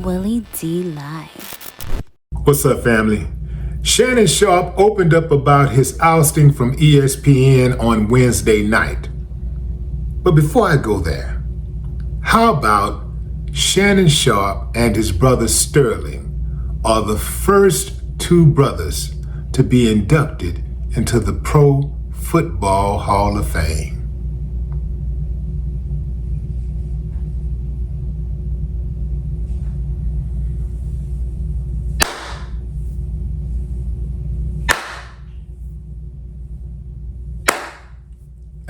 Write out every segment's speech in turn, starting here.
Willie D Live. What's up, family? Shannon Sharpe opened up about his ousting from ESPN on Wednesday night. But before I go there, how about Shannon Sharpe and his brother Sterling are the first two brothers to be inducted into the Pro Football Hall of Fame.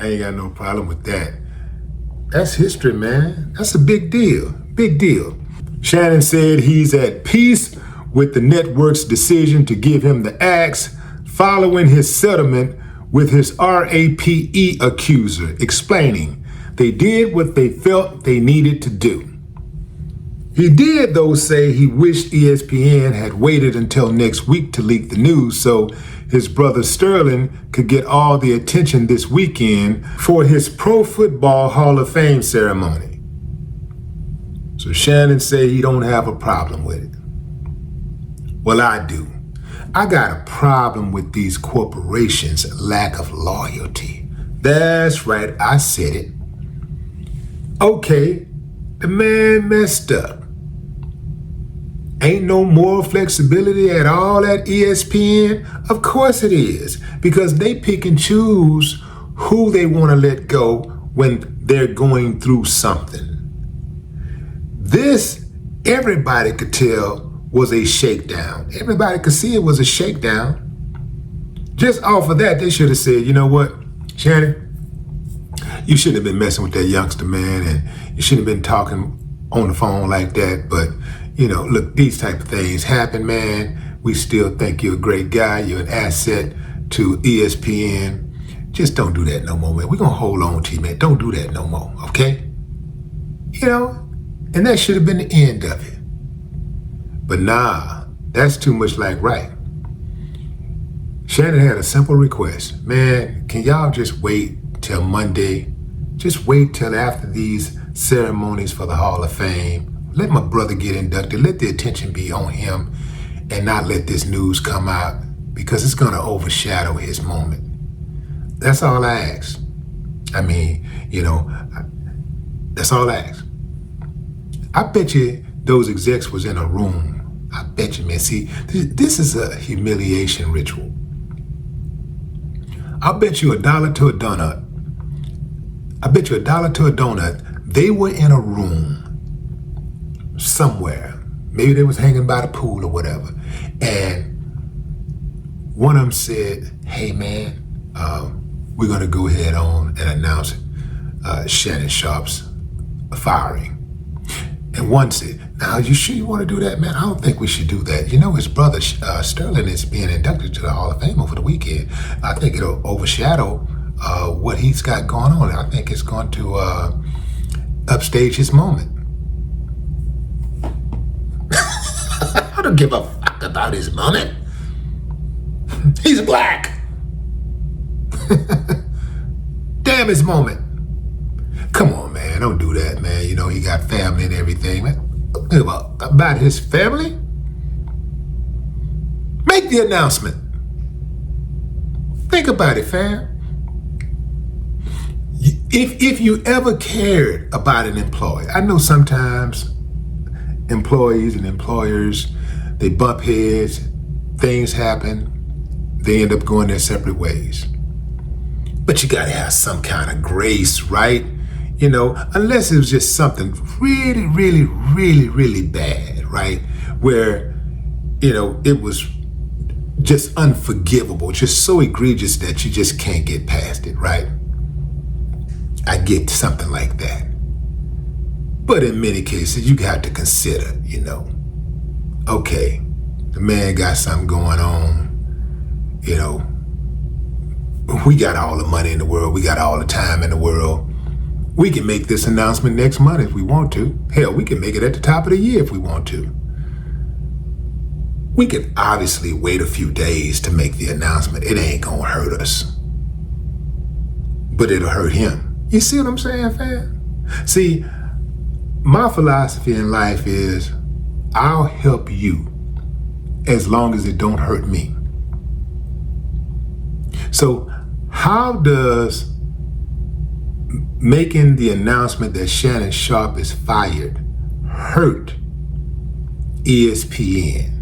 I ain't got no problem with that. That's history, man. That's a big deal. Big deal. Shannon said he's at peace with the network's decision to give him the axe following his settlement with his RAPE accuser, explaining they did what they felt they needed to do. He did, though, say he wished ESPN had waited until next week to leak the news so his brother Sterling could get all the attention this weekend for his Pro Football Hall of Fame ceremony. So Shannon say he don't have a problem with it. Well, I do. I got a problem with these corporations' lack of loyalty. That's right, I said it. Okay, the man messed up. Ain't no moral flexibility at all at ESPN? Of course it is, because they pick and choose who they want to let go when they're going through something. This, everybody could tell, was a shakedown. Everybody could see it was a shakedown. Just off of that, they should have said, you know what, Shannon, you shouldn't have been messing with that youngster, man, and you shouldn't have been talking on the phone like that, but you know, look, these type of things happen, man. We still think you're a great guy. You're an asset to ESPN. Just don't do that no more, man. We're going to hold on to you, man. Don't do that no more, okay? You know, and that should have been the end of it. But nah, that's too much like right. Shannon had a simple request. Man, can y'all just wait till Monday? Just wait till after these ceremonies for the Hall of Fame. Let my brother get inducted. Let the attention be on him and not let this news come out because it's going to overshadow his moment. That's all I ask. I mean, you know, that's all I ask. I bet you those execs was in a room. I bet you, man. See, this is a humiliation ritual. I'll bet you $1 to a donut. I bet you $1 to a donut. They were in a room somewhere. Maybe they was hanging by the pool or whatever. And one of them said, hey man, we're gonna go ahead on and announce Shannon Sharpe's firing. And one said, now you sure you wanna do that, man? I don't think we should do that. You know, his brother Sterling is being inducted to the Hall of Fame over the weekend. I think it'll overshadow what he's got going on. I think it's going to upstage his moment. I don't give a fuck about his moment. He's black. Damn his moment. Come on, man. Don't do that, man. You know, he got family and everything, man. Don't give a fuck about his family. Make the announcement. Think about it, fam. If you ever cared about an employee, I know sometimes employees and employers, they bump heads, things happen, they end up going their separate ways. But you gotta have some kind of grace, right? You know, unless it was just something really, really, really, really bad, right? Where, you know, it was just unforgivable, just so egregious that you just can't get past it, right? I get something like that. But in many cases, you got to consider, you know, okay, the man got something going on, you know, we got all the money in the world, we got all the time in the world. We can make this announcement next month if we want to. Hell, we can make it at the top of the year if we want to. We can obviously wait a few days to make the announcement. It ain't gonna hurt us. But it'll hurt him. You see what I'm saying, fam? See, my philosophy in life is I'll help you as long as it don't hurt me. So how does making the announcement that Shannon Sharpe is fired hurt ESPN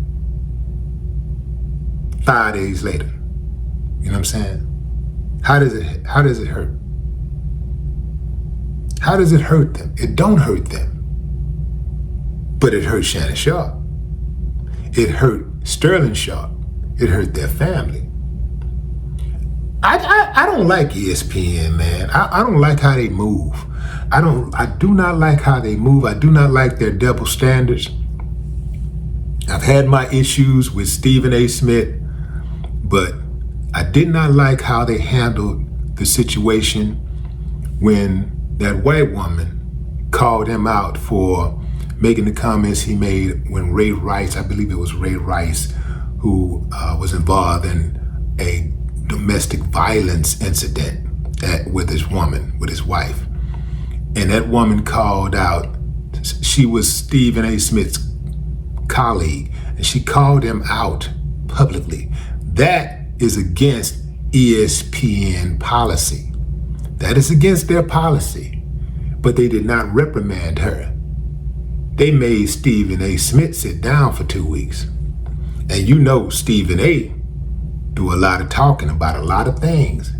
5 days later? You know what I'm saying? How does it hurt? How does it hurt them? It don't hurt them. But it hurt Shannon Sharpe. It hurt Sterling Sharpe. It hurt their family. I don't like ESPN, man. I don't like how they move. I do not like how they move. I do not like their double standards. I've had my issues with Stephen A. Smith, but I did not like how they handled the situation when that white woman called him out for making the comments he made when Ray Rice, I believe it was Ray Rice, who was involved in a domestic violence incident with his wife. And that woman called out, she was Stephen A. Smith's colleague, and she called him out publicly. That is against ESPN policy. That is against their policy. But they did not reprimand her. They made Stephen A. Smith sit down for 2 weeks. And you know Stephen A. do a lot of talking about a lot of things.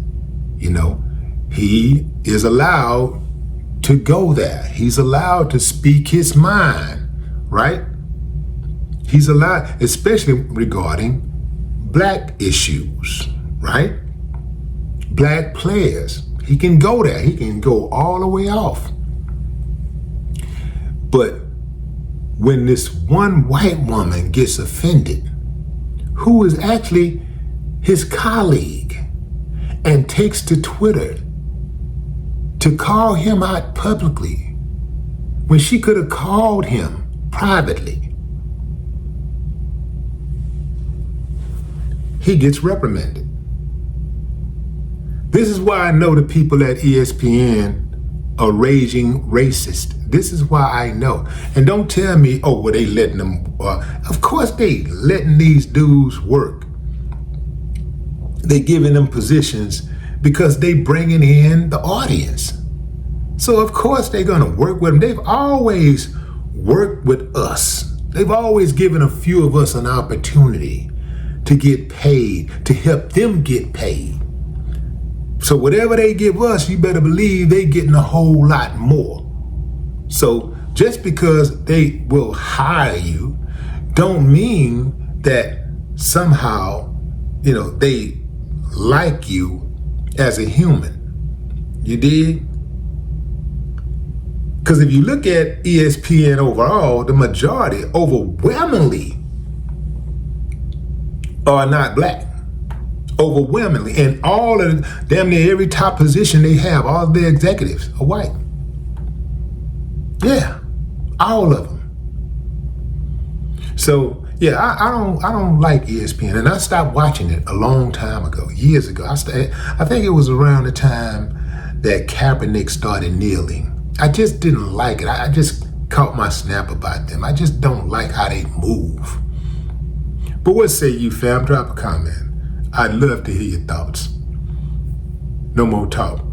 You know, he is allowed to go there. He's allowed to speak his mind, right? He's allowed, especially regarding black issues, right? Black players. He can go there. He can go all the way off. But when this one white woman gets offended, who is actually his colleague, and takes to Twitter to call him out publicly when she could have called him privately, he gets reprimanded. This is why I know the people at ESPN are raging racist. This is why I know. And don't tell me, oh, well, they letting them, of course they letting these dudes work. They giving them positions because they bringing in the audience. So of course they're gonna work with them. They've always worked with us. They've always given a few of us an opportunity to get paid, to help them get paid. So whatever they give us, you better believe they getting a whole lot more. So just because they will hire you, don't mean that somehow, you know, they like you as a human. You dig? Because if you look at ESPN overall, the majority, overwhelmingly, are not black. Overwhelmingly. And all of, damn near every top position they have, all their executives are white. Yeah, all of them. So yeah, I don't like ESPN, and I stopped watching it a long time ago, years ago. I think it was around the time that Kaepernick started kneeling. I just didn't like it. I just caught my snap about them. I just don't like how they move. But what say you, fam? Drop a comment. I'd love to hear your thoughts. No more talk.